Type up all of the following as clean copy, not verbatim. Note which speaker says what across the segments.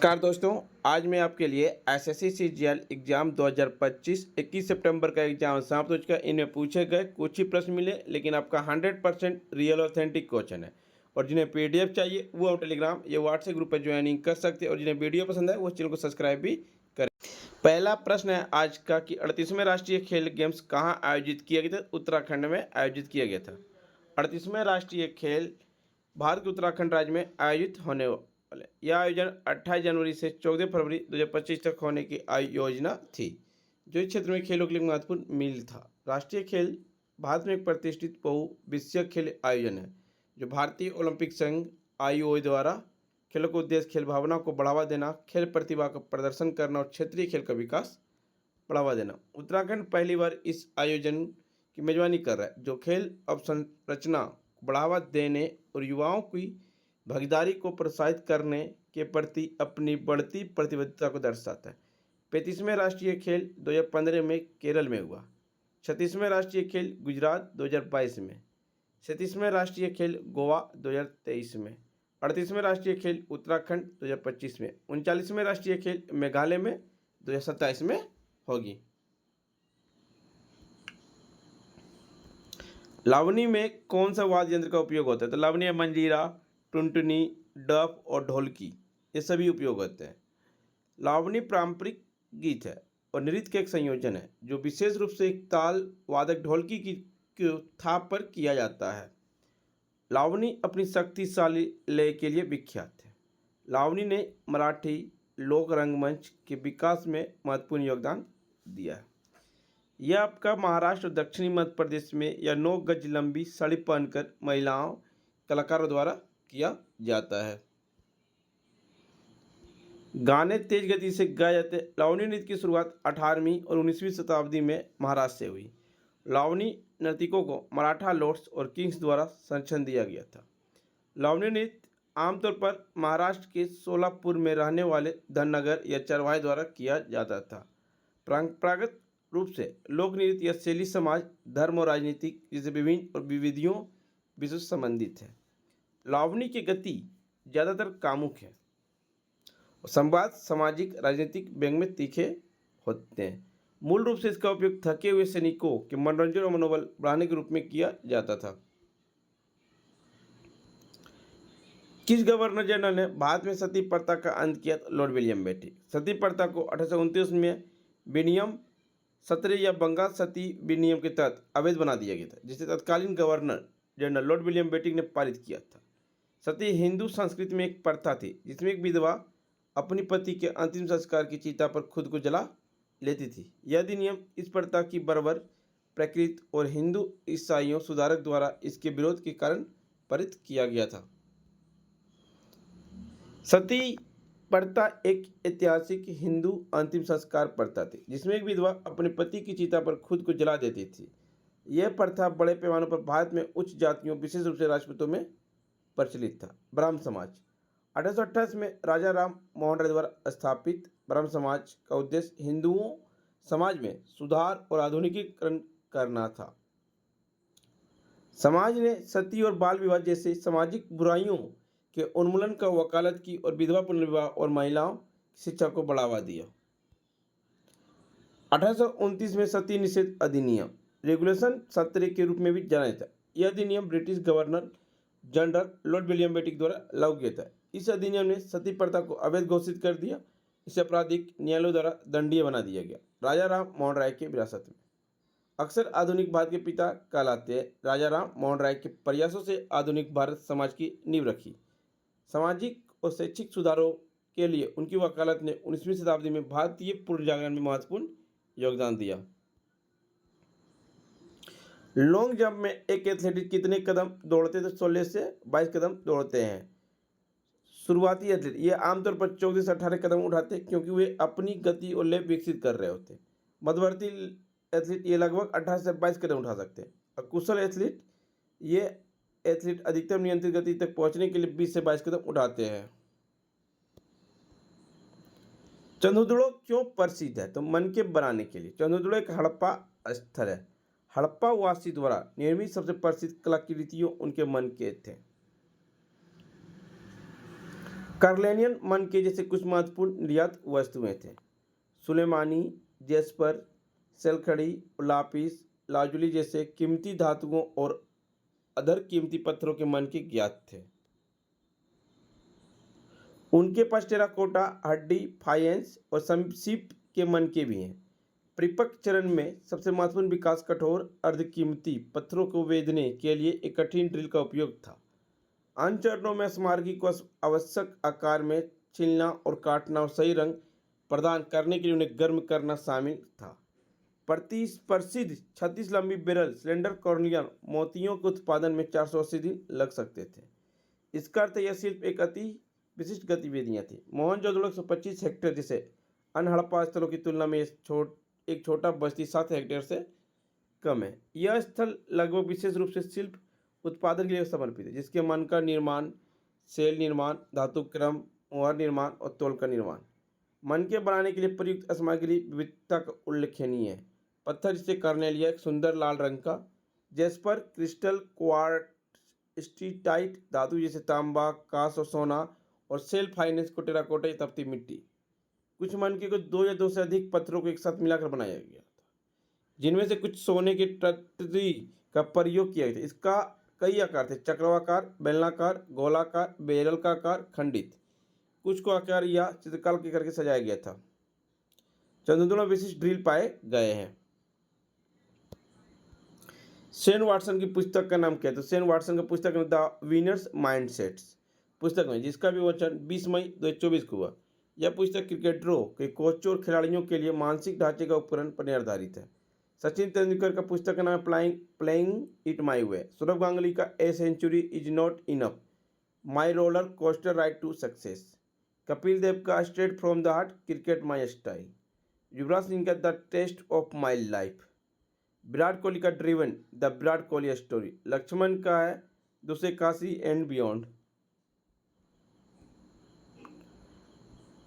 Speaker 1: नमस्कार दोस्तों। आज मैं आपके लिए एसएससी सीजीएल एग्जाम 2025 21 सितंबर का एग्जाम समाप्त हो चुका है। इनमें पूछे गए कुछ ही प्रश्न मिले, लेकिन आपका 100% रियल ऑथेंटिक क्वेश्चन है। और जिन्हें पीडीएफ चाहिए वो हम टेलीग्राम या व्हाट्सएप ग्रुप पर ज्वाइनिंग कर सकते हैं, और जिन्हें वीडियो पसंद है वो चैनल को सब्सक्राइब भी करें। पहला प्रश्न है आज का कि 38वें राष्ट्रीय खेल गेम्स कहाँ आयोजित किया गया था? उत्तराखंड में आयोजित किया गया था। 38वें राष्ट्रीय खेल भारत के उत्तराखंड राज्य में आयोजित होने वाले यह आयोजन 28 जनवरी से 14 फरवरी 2025 तक होने की योजना थी, जो इस क्षेत्र में खेलों के लिए महत्वपूर्ण मील था। राष्ट्रीय खेल भारत में एक प्रतिष्ठित बहुविषयक खेल आयोजन है, जो भारतीय ओलंपिक संघ (आईओए) द्वारा खेलों का उद्देश्य खेल भावना को बढ़ावा देना, खेल प्रतिभा का प्रदर्शन करना और क्षेत्रीय खेल का विकास बढ़ावा देना। उत्तराखंड पहली बार इस आयोजन की मेजबानी कर रहा है, जो खेल अवसंरचना को बढ़ावा देने और युवाओं की भागीदारी को प्रोत्साहित करने के प्रति अपनी बढ़ती प्रतिबद्धता को दर्शाता है। 35वें राष्ट्रीय खेल 2015 में केरल में हुआ। 36वें राष्ट्रीय खेल गुजरात 2022 में। 37वें राष्ट्रीय खेल गोवा 2023 में। 38वें राष्ट्रीय खेल उत्तराखंड 2025 में। 39वें राष्ट्रीय खेल मेघालय में 2027 में होगी। लावनी में कौन सा वाद्य यंत्र का उपयोग होता है? तो लावनी में मंजीरा, टुनटुनी, डफ और ढोलकी, ये सभी उपयोग होते हैं। लावनी पारंपरिक गीत है और नृत्य के एक संयोजन है, जो विशेष रूप से एक ताल वादक ढोलकी की थाप पर किया जाता है। लावनी अपनी शक्तिशाली लय के लिए विख्यात है। लावनी ने मराठी लोक रंगमंच के विकास में महत्वपूर्ण योगदान दिया है। यह आपका महाराष्ट्र और दक्षिणी मध्य प्रदेश में यह 9 गज लंबी साड़ी पहनकर महिलाओं कलाकारों द्वारा किया जाता है। गाने तेज गति से गाए जाते हैं। लावनी नृत्य की शुरुआत 18वीं और 19वीं शताब्दी में महाराष्ट्र से हुई। लावनी नर्तकों को मराठा लॉर्ड्स और किंग्स द्वारा संरक्षण दिया गया था। लावनी नृत्य आमतौर पर महाराष्ट्र के सोलापुर में रहने वाले धननगर या चरवाहे द्वारा किया जाता था। परंपरागत रूप से लोक नृत्य या शैली समाज, धर्म और राजनीतिक जैसे विभिन्न और विविधियों विषयों से संबंधित है। लावनी की गति ज़्यादातर कामुक है और संवाद सामाजिक राजनीतिक व्यंग्य में तीखे होते हैं। मूल रूप से इसका उपयोग थके हुए सैनिकों के मनोरंजन और मनोबल बढ़ाने के रूप में किया जाता था। किस गवर्नर जनरल ने भारत में सती प्रथा का अंत किया? Lord William Bentinck. सती प्रथा को 1829 में विनियम 17 या बंगाल सती विनियम के तहत अवैध बना दिया गया था, जिसे तत्कालीन governor general Lord William Bentinck ने पारित किया था। सती हिंदू संस्कृति में एक प्रथा थी, जिसमें एक विधवा अपनी पति के अंतिम संस्कार की चिता पर खुद को जला लेती थी। यह अधिनियम इस प्रथा की बर्बर प्रकृति और हिंदू ईसाइयों सुधारक द्वारा इसके विरोध के कारण पारित किया गया था। सती प्रथा एक ऐतिहासिक हिंदू अंतिम संस्कार प्रथा थी, जिसमें एक विधवा अपने पति की चिता पर खुद को जला देती थी। यह प्रथा बड़े पैमाने पर भारत में उच्च जातियों, विशेष रूप से राजपूतों में प्रचलित था। ब्राह्मण समाज 1828 में राजा राम मोहन राय द्वारा स्थापित ब्राह्मण समाज का उद्देश्य हिंदुओं समाज में सुधार और आधुनिकीकरण करना था। समाज ने सती और बाल विवाह जैसे सामाजिक बुराइयों के उन्मूलन का वकालत की और विधवा पुनर्विवाह और महिलाओं की शिक्षा को बढ़ावा दिया। 1829 में सती निषेध अधिनियम रेगुलेशन 17 के रूप में भी जाना जाता है। यह अधिनियम British governor general Lord William Bentinck द्वारा लागू किया था। इस अधिनियम ने सती प्रथा को अवैध घोषित कर दिया। इसे आपराधिक न्यायालयों द्वारा दंडनीय बना दिया गया। राजा राम मोहन राय के विरासत में अक्सर आधुनिक भारत के पिता कहलाते हैं। राजा राम मोहन राय के प्रयासों से आधुनिक भारत समाज की नींव रखी। सामाजिक और शैक्षिक सुधारों के लिए उनकी वकालत ने 19वीं शताब्दी में भारतीय पुनर्जागरण में महत्वपूर्ण योगदान दिया। लॉन्ग जंप में एक एथलीट कितने कदम दौड़ते थे? 16 से 22 कदम दौड़ते हैं। शुरुआती एथलीट ये आमतौर पर 14 से 18 कदम उठाते हैं, क्योंकि वे अपनी गति और लय विकसित कर रहे होते हैं। मध्यवर्ती एथलीट ये लगभग 18 से 22 कदम उठा सकते हैं। और कुशल एथलीट अधिकतम नियंत्रित गति तक पहुंचने के लिए 20 से 22 कदम उठाते हैं। चंद्रद्रोण क्यों प्रसिद्ध है? तो मन के बनाने के लिए। चंद्रद्रोण एक हड़प्पा स्थल है। हड़प्पा वासी द्वारा निर्मित सबसे प्रसिद्ध कलाकृतियों उनके मन के थे। कार्लेनियन मन के जैसे कुछ महत्वपूर्ण निर्यात वस्तुएं थे। सुलेमानी, जेस्पर, सेलखड़ी, लापिस लाजुली जैसे कीमती धातुओं और अदर कीमती पत्थरों के मन के ज्ञात थे। उनके पास टेराकोटा, हड्डी, फाइनेंस और संक्षिप के मन के भी हैं। परिपक्व चरण में सबसे महत्वपूर्ण विकास कठोर अर्धकीमती पत्थरों को वेदने के लिए एक कठिन ड्रिल का उपयोग था। अन्य चरणों में स्मारकी को आवश्यक आकार में छीलना और काटना और सही रंग प्रदान करने के लिए उन्हें गर्म करना शामिल था। प्रसिद्ध 36 लंबी बैरल सिलेंडर कॉर्नियल मोतियों के उत्पादन में 480 दिन लग सकते थे। इसका अर्थ यह शिल्प एक अति विशिष्ट गतिविधियां थी। मोहनजोदड़ो 125 हेक्टेयर जैसे अन्य हड़प्पा स्थलों की तुलना में एक छोटा बस्ती 7 हेक्टेयर से कम है। यह स्थल लगभग विशेष रूप से शिल्प उत्पादन के लिए समर्पित है, जिसके मन का निर्माण, सेल निर्माण, धातु क्रम, मोहर निर्माण और तौल का निर्माण। मन के बनाने के लिए प्रयुक्त सामग्री विविधता का उल्लेखनीय है। पत्थर जिसे कार्नेलिया एक सुंदर लाल रंग का, जेस्पर, क्रिस्टल, क्वार्ट्ज, स्टीटाइट धातु जैसे तांबा, कांस और सोना, और सेल फाइनेंस को टेराकोटा या तपती मिट्टी। कुछ मन के 2 या 2 से अधिक पत्थरों को एक साथ मिलाकर बनाया गया था, जिनमें से कुछ सोने की टट्टी का प्रयोग किया गया था। इसका कई आकार थे: चक्राकार, बेलनाकार, गोलाकार, बेरल का आकार, खंडित। कुछ को आकार या चित्रकला के करके सजाया गया था। चंद्रदुला विशिष्ट ड्रिल पाए गए हैं। शेन वाटसन की पुस्तक का नाम क्या है? तो शेन वाटसन का पुस्तक द विनर्स माइंडसेट्स पुस्तक में, जिसका विमोचन 20 मई 2024 को हुआ। यह पुस्तक क्रिकेटरों के कोचों और खिलाड़ियों के लिए मानसिक ढांचे का उपकरण पर आधारित है। सचिन तेंदुलकर का पुस्तक का नाम है प्लेइंग इट माई वे। सौरभ गांगुली का ए sanctuary is not enough, my roller coaster ride to success. Kapil Dev का straight from the heart, cricket my style. Yuvraj Singh का the test of my life. Virat Kohli का driven, the Virat Kohli story. Lakshman का है दूसरे Kashi and beyond.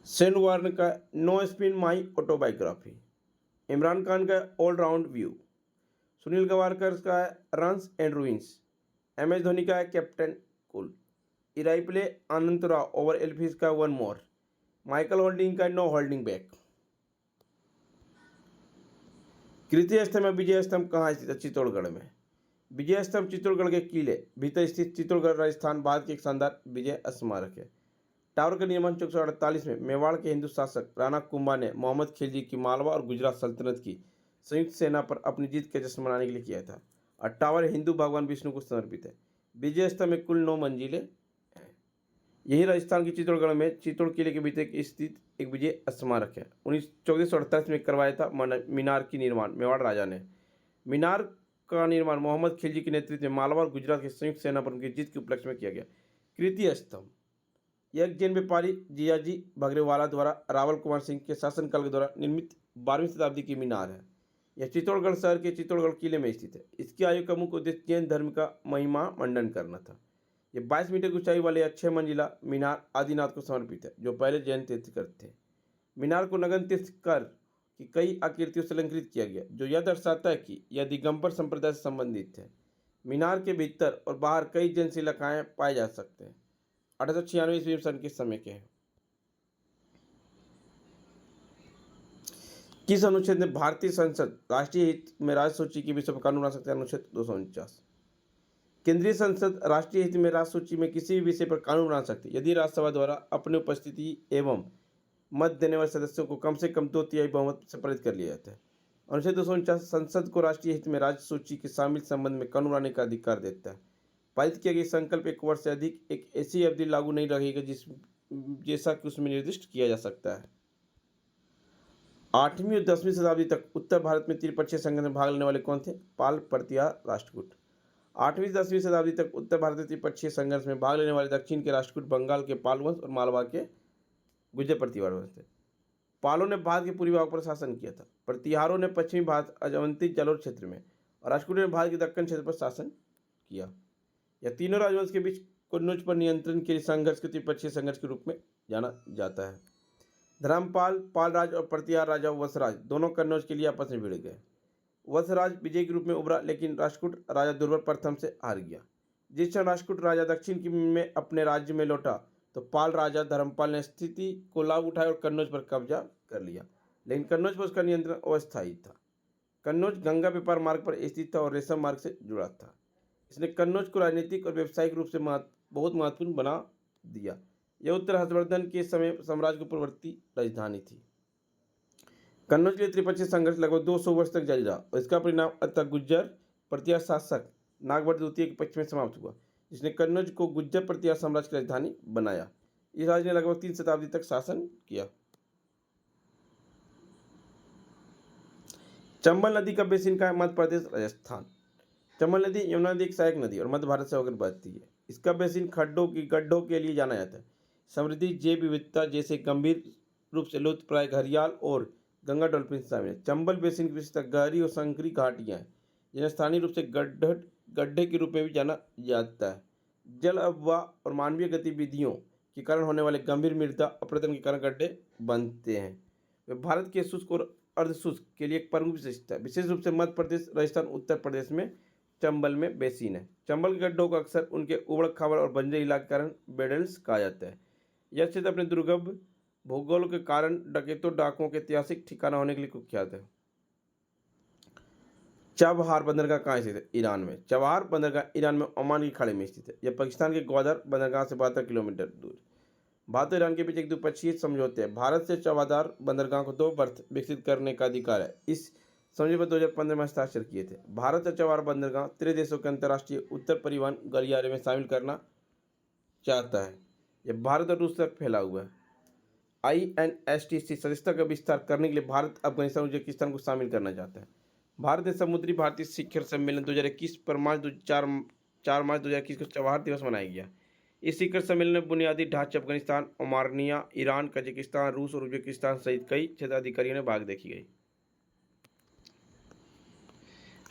Speaker 1: Shane Warne का no spin my autobiography. Imran Khan का all-round view. Sunil Gavaskar का है runs and ruins. MS Dhoni का है कैप्टन कूल। इराइपले अनंतराव ओवर एल्फिस का वन मोर। माइकल होल्डिंग का नो होल्डिंग बैक। कीर्ति स्तंभ में विजय स्तंभ कहाँ स्थित है? चित्तौड़गढ़ में। विजय स्तंभ चित्तौड़गढ़ के किले भीतर स्थित चित्तौड़गढ़ राजस्थान भारत के एक शानदार विजय स्मारक है। टावर का निर्माण 1448 में मेवाड़ के हिंदू शासक राणा कुंभा ने मोहम्मद खिलजी की मालवा और गुजरात सल्तनत की संयुक्त सेना पर अपनी जीत का जश्न मनाने के लिए किया था, और टावर हिंदू भगवान विष्णु को समर्पित है। विजय स्तंभ में कुल 9 मंजिलें हैं। यही राजस्थान के चित्तौड़गढ़ में चित्तौड़ किले के भीतर स्थित एक विजय स्मारक है। 1448 में करवाया था मीनार की निर्माण मेवाड़ राजा ने। मीनार का निर्माण मोहम्मद खिलजी के नेतृत्व में मालवा और गुजरात की संयुक्त सेना पर उनकी जीत के उपलक्ष्य में किया गया। कीर्ति स्तंभ यह जैन व्यापारी जियाजी भगरेवाला द्वारा रावल कुमार सिंह के शासनकाल के द्वारा निर्मित 12वीं शताब्दी की मीनार है। यह चित्तौड़गढ़ शहर के चित्तौड़गढ़ किले में स्थित है। इसकी आयु का मुख्य उद्देश्य जैन धर्म का महिमा मंडन करना था। यह 22 मीटर की ऊंचाई वाले 6 मंजिला मीनार आदिनाथ को समर्पित है, जो पहले जैन तीर्थकर थे। मीनार को नगन तीर्थकर की कई आकृतियों से अलंकृत किया गया, जो यह दर्शाता है कि यह दिगंबर संप्रदाय से संबंधित है। मीनार के भीतर और बाहर कई जैन शिलाएं पाए जा सकते हैं। 1896 ईस्वी सन के समय के हैं। किस अनुच्छेद में भारतीय संसद राष्ट्रीय हित में राज्य सूची की विषय पर कानून बना सकता है? अनुच्छेद 249। केंद्रीय संसद राष्ट्रीय हित में राज्य सूची में किसी भी विषय पर कानून बना सकती है, यदि राज्यसभा द्वारा अपनी उपस्थिति एवं मत देने वाले सदस्यों को कम से कम 2/3 बहुमत से पारित कर लिया जाता है। अनुच्छेद 249 संसद को राष्ट्रीय हित में राज्य सूची के शामिल संबंध में कानून बनाने का अधिकार देता है। पारित किया गया संकल्प 1 वर्ष से अधिक एक ऐसी अवधि लागू नहीं रहेगा जैसा कि उसमें निर्दिष्ट किया जा सकता है। 8वीं और 10वीं शताब्दी तक उत्तर भारत में त्रिपक्षीय संघर्ष में भाग लेने वाले कौन थे? पाल, प्रतिहार, राष्ट्रकूट। 8वीं 10वीं शताब्दी तक उत्तर भारत में त्रिपक्षीय संघर्ष में भाग लेने वाले दक्षिण के राष्ट्रकूट, बंगाल के पाल वंश और मालवा के गुर्जर प्रतिहार वंश थे। पालों ने भारत के पूर्वी भाग पर शासन किया था। प्रतिहारों ने पश्चिमी भारत अजंती जालोर क्षेत्र में, और राष्ट्रकूट ने भारत के दक्षिण क्षेत्र पर शासन किया। यह तीनों राजवंश के बीच कन्नौज पर नियंत्रण के लिए संघर्ष के त्रिपक्षीय संघर्ष के रूप में जाना जाता है। धर्मपाल, पालराज और प्रतिहार राजा वत्सराज दोनों कन्नौज के लिए आपस में भिड़ गए। वत्सराज विजय के रूप में उभरा, लेकिन राष्ट्रकूट राजा दुर्लभ प्रथम से हार गया। जिस क्षण राष्ट्रकूट राजा दक्षिण में अपने राज्य में लौटा तो पाल राजा धर्मपाल ने स्थिति को लाभ उठाया और कन्नौज पर कब्जा कर लिया, लेकिन कन्नौज पर उसका नियंत्रण अस्थायी था। कन्नौज गंगा व्यापार मार्ग पर स्थित था और रेशम मार्ग से जुड़ा था। इसने कन्नौज को राजनीतिक और व्यावसायिक रूप से बहुत महत्वपूर्ण बना दिया। यह उत्तर हर्षवर्धन के समय साम्राज्य की पूर्ववर्ती राजधानी थी। कन्नौज के लिए त्रिपक्षीय संघर्ष लगभग 200 वर्ष तक जारी रहा और इसका परिणाम अंततः गुज्जर प्रतिहार शासक नागभट्ट द्वितीय के पक्ष में समाप्त हुआ, जिसने कन्नौज को गुज्जर प्रतिहार साम्राज्य की राजधानी बनाया। इस राज्य ने लगभग 3 शताब्दी तक शासन किया। चंबल नदी का बेसिन का है मध्य प्रदेश राजस्थान। चंबल नदी यमुना नदी एक सहायक नदी और मध्य भारत से होकर बहती है। इसका बेसिन गड्ढों के लिए जाना जाता है। समृद्धि जैव विविधता जैसे गंभीर रूप से लुप्त प्राय घड़ियाल और गंगा डॉल्फिन शामिल है। चंबल बेसिन की विशेषता गहरी और संकरी घाटियां हैं, जिन्हें स्थानीय रूप से गड्ढे के रूप में भी जाना जाता है। जल अफवाह और मानवीय गतिविधियों के कारण होने वाले गंभीर मृदा अपरदन के कारण गड्ढे बनते हैं। वे भारत के शुष्क और अर्धशुष्क के लिए एक प्रमुख विशेषता है। विशेष रूप से मध्य प्रदेश, राजस्थान, उत्तर प्रदेश में चंबल में बेसिन है। चंबल के गड्ढों को अक्सर उनके उबड़ खाबड़ और बंजर इलाके के कारण बेडल्स कहा जाता है। यह क्षेत्र अपने दुर्गम भूगोल के कारण डकैतों डाकुओं के ऐतिहासिक ठिकाना होने के लिए कुख्यात है। चाबहार बंदरगाह कहाँ स्थित है? ईरान में। चाबहार बंदरगाह ईरान में ओमान की खाड़ी में स्थित है। यह पाकिस्तान के ग्वादर बंदरगाह से 72 किलोमीटर दूर। भारत और ईरान के बीच एक द्विपक्षीय समझौते हैं। भारत से चाबहार बंदरगाह को 2 बर्थ विकसित करने का अधिकार है। इस समझौते पर 2015 में हस्ताक्षर किए थे। भारत और चाबहार बंदरगाह 13 देशों के अंतर्राष्ट्रीय उत्तर परिवहन गलियारे में शामिल करना चाहता है। यह भारत और रूस तक फैला हुआ है। INSTC सदस्यता का विस्तार करने के लिए भारत, अफगानिस्तान और उज्बेकिस्तान को शामिल करना चाहता है। भारत ने समुद्री भारतीय शिखर सम्मेलन 2021 पर 4 मार्च 2021 को चाबहार दिवस मनाया गया। इस शिखर सम्मेलन में बुनियादी ढांचे अफगानिस्तान, ओमानिया, ईरान, कजाकिस्तान, रूस और उज्बेकिस्तान सहित कई क्षेत्राधिकारियों ने भाग देखी गई।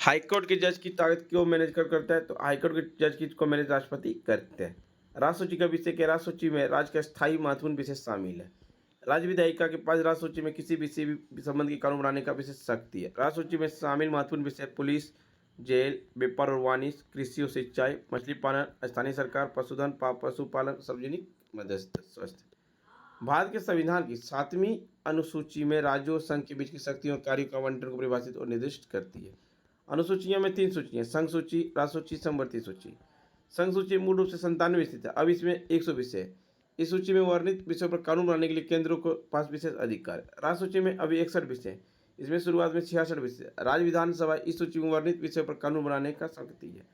Speaker 1: हाईकोर्ट के जज की ताकत क्यों मैनेज करता है? तो हाईकोर्ट के जज की को मैनेज राष्ट्रपति करते हैं। राजसूची का विषय क्या? राजसूची में राज्य का स्थायी महत्वपूर्ण विषय शामिल है। राज्य विधायिका के पास राजसूची में किसी विषय संबंध की कानून बनाने का विशेष शक्ति है। राजसूची में शामिल महत्वपूर्ण विषय पुलिस, जेल, व्यापार और वाणिज्य, कृषि और सिंचाई, मछली पालन, स्थानीय सरकार, पशुधन, पशुपालन, सार्वजनिक मध्यस्थ, स्वास्थ्य। भारत के संविधान की 7वीं अनुसूची में राज्यों और संघ के बीच की शक्तियों और कार्यों का आवंटन को परिभाषित और निर्दिष्ट करती है। अनुसूचियों में 3 सूचियां, संघ सूची, राजसूची, समवर्ती सूची। संघ सूची मूल रूप से 97 स्थित है। अब इसमें 100 विषय है। इस सूची में वर्णित विषयों पर कानून बनाने के लिए केंद्रों को पास विशेष अधिकार है। राज्य सूची में अभी 61 विषय हैं। इसमें शुरुआत में 66 विषय। राज्य विधानसभा इस सूची में वर्णित विषयों पर कानून बनाने का शक्ति है।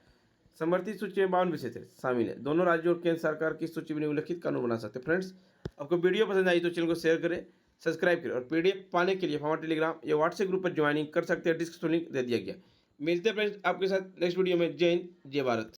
Speaker 1: समवर्ती सूची में 52 विषय शामिल है। दोनों राज्यों और केंद्र सरकार की सूची में उल्लिखित कानून बना सकते हैं। फ्रेंड्स, आपको वीडियो पसंद आई तो चैनल को शेयर करें, सब्सक्राइब करें और PDF पाने के लिए हमारे टेलीग्राम या व्हाट्सएप ग्रुप पर ज्वाइनिंग कर सकते हैं। डिस्क्रिप्शन लिंक दे दिया गया। मिलते हैं फ्रेंड्स आपके साथ नेक्स्ट वीडियो में। जय हिंद, जय भारत।